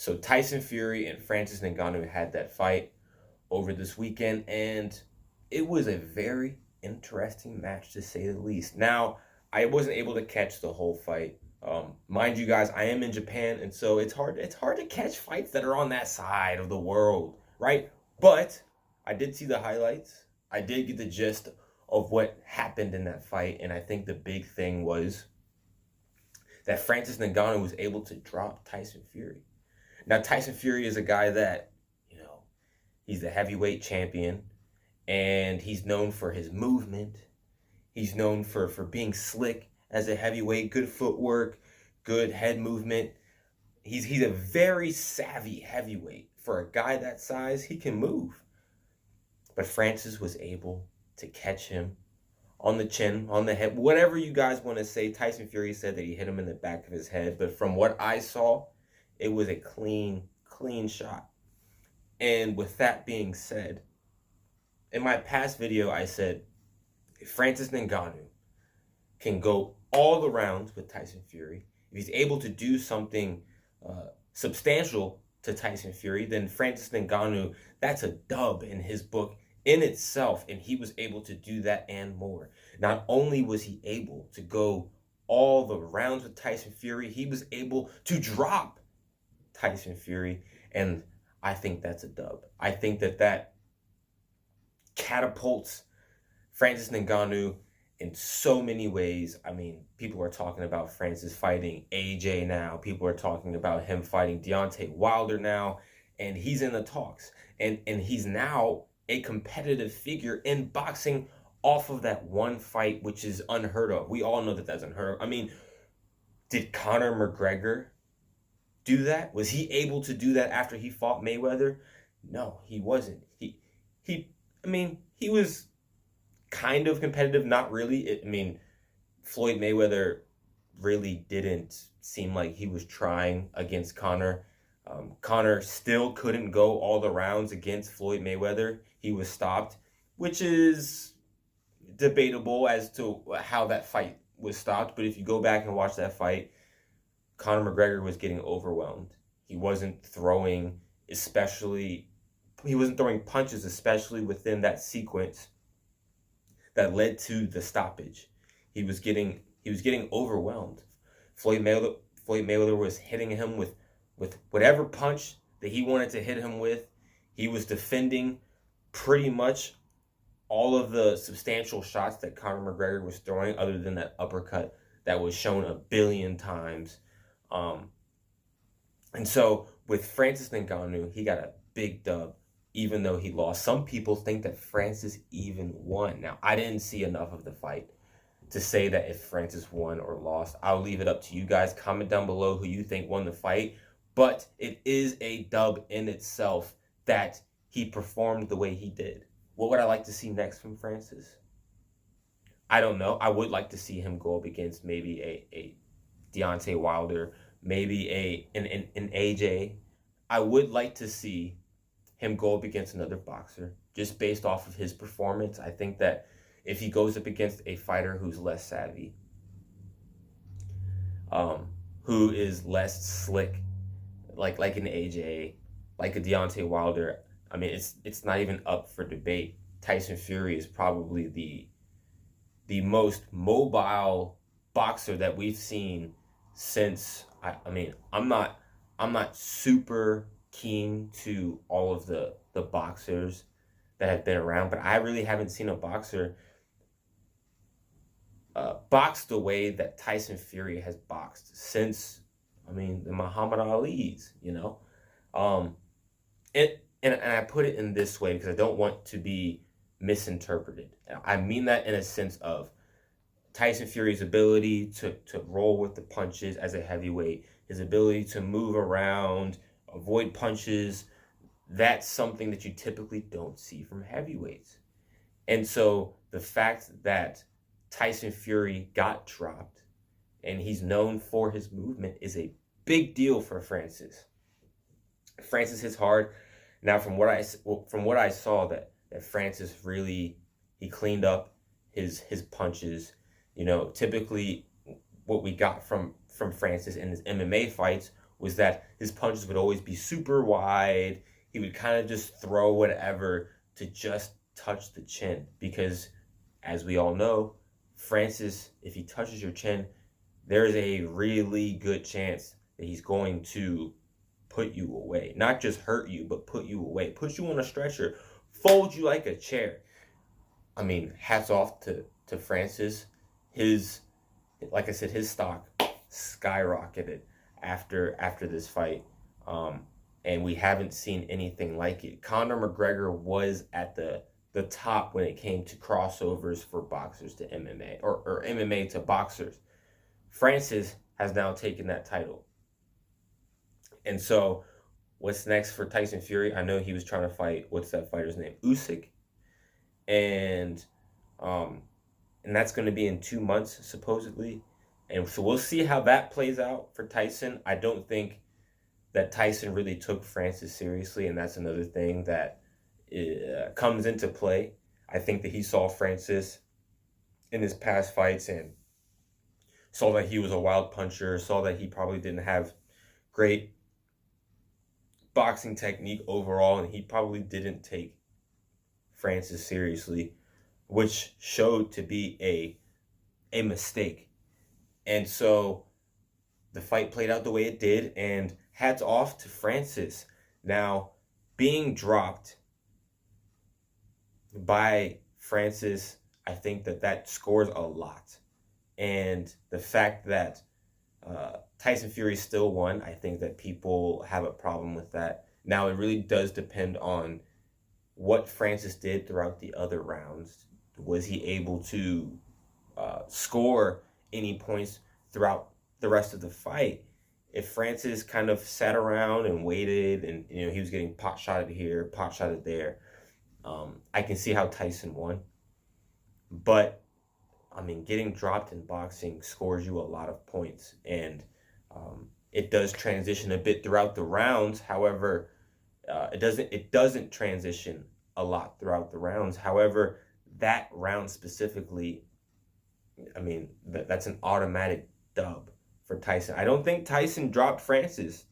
So Tyson Fury and Francis Ngannou had that fight over this weekend, and it was a very interesting match to say the least. Now, I wasn't able to catch the whole fight. Mind you guys, I am in Japan, and so it's hard to catch fights that are on that side of the world, right? But I did see the highlights. I did get the gist of what happened in that fight, and I think the big thing was that Francis Ngannou was able to drop Tyson Fury. Now, Tyson Fury is a guy that, he's the heavyweight champion, and he's known for his movement. He's known for being slick as a heavyweight, good footwork, good head movement. He's a very savvy heavyweight. For a guy that size, he can move. But Francis was able to catch him on the chin, on the head, whatever you guys want to say. Tyson Fury said that he hit him in the back of his head, but from what I saw, it was a clean shot. And with that being said, in my past video, I said if Francis Ngannou can go all the rounds with Tyson Fury, if he's able to do something substantial to Tyson Fury, then Francis Ngannou, that's a dub in his book in itself, and he was able to do that and more. Not only was he able to go all the rounds with Tyson Fury, he was able to drop Tyson Fury, and I think that's a dub. I think that catapults Francis Ngannou in so many ways. I mean, people are talking about Francis fighting AJ now. People are talking about him fighting Deontay Wilder now, and he's in the talks. And he's now a competitive figure in boxing off of that one fight, which is unheard of. We all know that that's unheard of. I mean, did Conor McGregor do that? Was he able to do that after he fought Mayweather? No, he wasn't. He was kind of competitive, not really. Floyd Mayweather really didn't seem like he was trying against Conor. Conor still couldn't go all the rounds against Floyd Mayweather. He was stopped, which is debatable as to how that fight was stopped. But if you go back and watch that fight, Conor McGregor was getting overwhelmed. He wasn't throwing punches, especially within that sequence that led to the stoppage. He was getting overwhelmed. Floyd Mayweather was hitting him with whatever punch that he wanted to hit him with. He was defending pretty much all of the substantial shots that Conor McGregor was throwing, other than that uppercut that was shown a billion times. And so with Francis Ngannou, he got a big dub, even though he lost. Some people think that Francis even won. Now, I didn't see enough of the fight to say that if Francis won or lost. I'll leave it up to you guys. Comment down below who you think won the fight. But it is a dub in itself that he performed the way he did. What would I like to see next from Francis? I don't know. I would like to see him go up against maybe a Deontay Wilder, maybe an AJ. I would like to see him go up against another boxer, just based off of his performance. I think that if he goes up against a fighter who's less savvy, who is less slick, like an AJ, like a Deontay Wilder, it's not even up for debate. Tyson Fury is probably the most mobile boxer that we've seen since. I'm not super keen to all of the boxers that have been around, but I really haven't seen a boxer box the way that Tyson Fury has boxed since, the Muhammad Ali's, And I put it in this way because I don't want to be misinterpreted. I mean that in a sense of Tyson Fury's ability to roll with the punches as a heavyweight, his ability to move around, avoid punches. That's something that you typically don't see from heavyweights. And so the fact that Tyson Fury got dropped and he's known for his movement is a big deal for Francis. Francis hits hard. Now, from what I saw, that Francis really, he cleaned up his punches. Typically what we got from Francis in his MMA fights was that his punches would always be super wide. He would kind of just throw whatever to just touch the chin because, as we all know, Francis, if he touches your chin, there is a really good chance that he's going to put you away. Not just hurt you, but put you away. Put you on a stretcher, fold you like a chair. I mean, hats off to Francis. His, like I said, his stock skyrocketed after this fight. And we haven't seen anything like it. Conor McGregor was at the top when it came to crossovers for boxers to MMA or MMA to boxers. Francis has now taken that title. And so what's next for Tyson Fury? I know he was trying to fight, what's that fighter's name? Usyk. And that's going to be in 2 months, supposedly. And so we'll see how that plays out for Tyson. I don't think that Tyson really took Francis seriously, and that's another thing that comes into play. I think that he saw Francis in his past fights and saw that he was a wild puncher, saw that he probably didn't have great boxing technique overall, and he probably didn't take Francis seriously, which showed to be a mistake. And so the fight played out the way it did, and hats off to Francis. Now, being dropped by Francis, I think that scores a lot. And the fact that Tyson Fury still won, I think that people have a problem with that. Now, it really does depend on what Francis did throughout the other rounds. Was he able to score any points throughout the rest of the fight? If Francis kind of sat around and waited and he was getting pot shotted here, pot shotted there, I can see how Tyson won. But I mean, getting dropped in boxing scores you a lot of points, and it does transition a bit throughout the rounds. However, it doesn't transition a lot throughout the rounds. However, that round specifically, I mean, that's an automatic dub for Tyson. I don't think Tyson dropped Francis,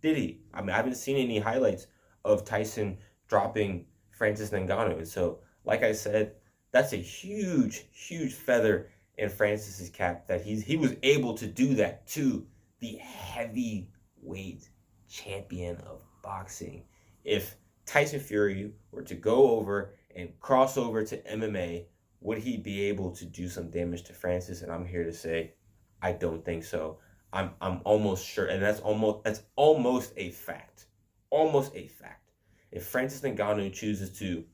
did he? I mean, I haven't seen any highlights of Tyson dropping Francis Ngannou, and so, like I said, that's a huge, huge feather in Francis's cap that he was able to do that to the heavyweight champion of boxing. If Tyson Fury were to go over and cross over to MMA, would he be able to do some damage to Francis? And I'm here to say, I don't think so. I'm almost sure, and that's almost a fact. Almost a fact. If Francis Ngannou chooses to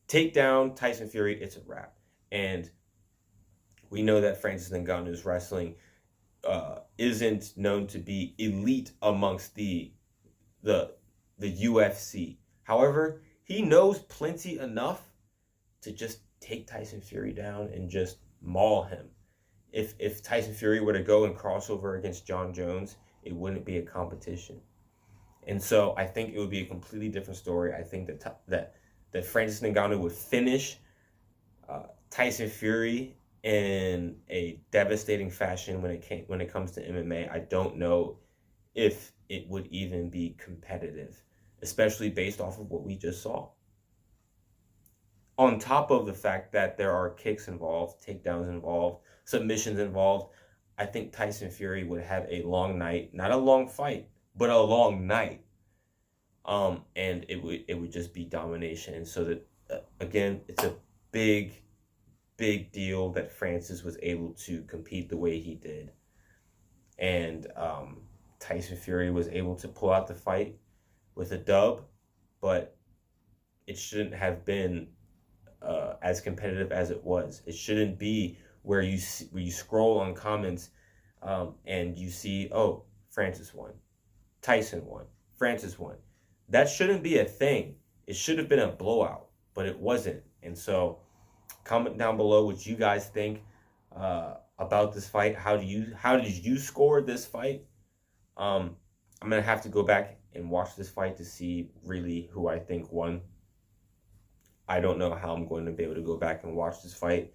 take down Tyson Fury, it's a wrap. And we know that Francis Ngannou's wrestling isn't known to be elite amongst the UFC. However, he knows plenty enough to just take Tyson Fury down and just maul him. If Tyson Fury were to go and cross over against John Jones, it wouldn't be a competition. And so I think it would be a completely different story. I think that Francis Ngannou would finish Tyson Fury in a devastating fashion when it comes to MMA. I don't know if it would even be competitive, especially based off of what we just saw. On top of the fact that there are kicks involved, takedowns involved, submissions involved, I think Tyson Fury would have a long night, not a long fight, but a long night. And it would just be domination. And so that again, it's a big deal that Francis was able to compete the way he did, and Tyson Fury was able to pull out the fight with a dub, but it shouldn't have been as competitive as it was. It shouldn't be where you scroll on comments and you see, oh, Francis won, Tyson won, Francis won. That shouldn't be a thing. It should have been a blowout, but it wasn't. And so comment down below what you guys think about this fight. How did you score this fight? I'm going to have to go back and watch this fight to see really who I think won. I don't know how I'm going to be able to go back and watch this fight.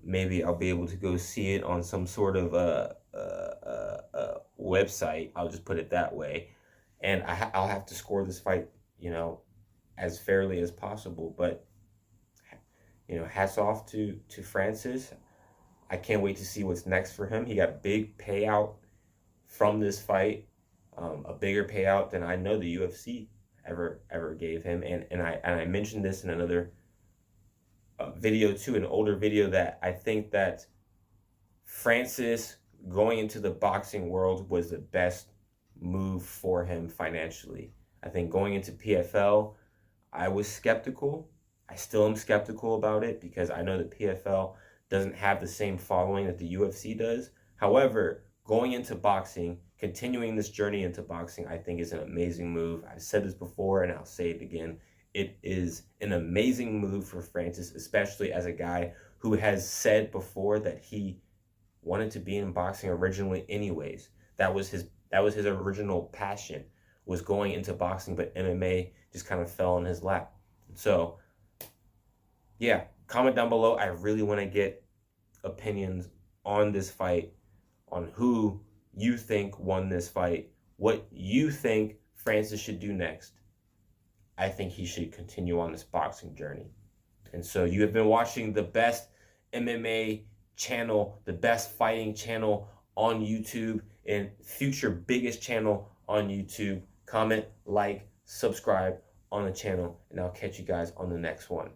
Maybe I'll be able to go see it on some sort of website. I'll just put it that way. And I'll have to score this fight, as fairly as possible. But, hats off to Francis. I can't wait to see what's next for him. He got a big payout from this fight, a bigger payout than I know the UFC ever gave him. And I mentioned this in another video too, an older video, that I think that Francis going into the boxing world was the best move for him financially. I think going into PFL, I was skeptical. I still am skeptical about it because I know that PFL doesn't have the same following that the UFC does. However, going into boxing, continuing this journey into boxing, I think is an amazing move. I've said this before and I'll say it again. It is an amazing move for Francis, especially as a guy who has said before that he wanted to be in boxing originally anyways. That was his original passion, was going into boxing, but MMA just kind of fell in his lap. So, yeah, comment down below. I really want to get opinions on this fight, on who you think won this fight, what you think Francis should do next. I think he should continue on this boxing journey. And so you have been watching the best MMA channel, the best fighting channel on YouTube, and future biggest channel on YouTube. Comment, like, subscribe on the channel, and I'll catch you guys on the next one.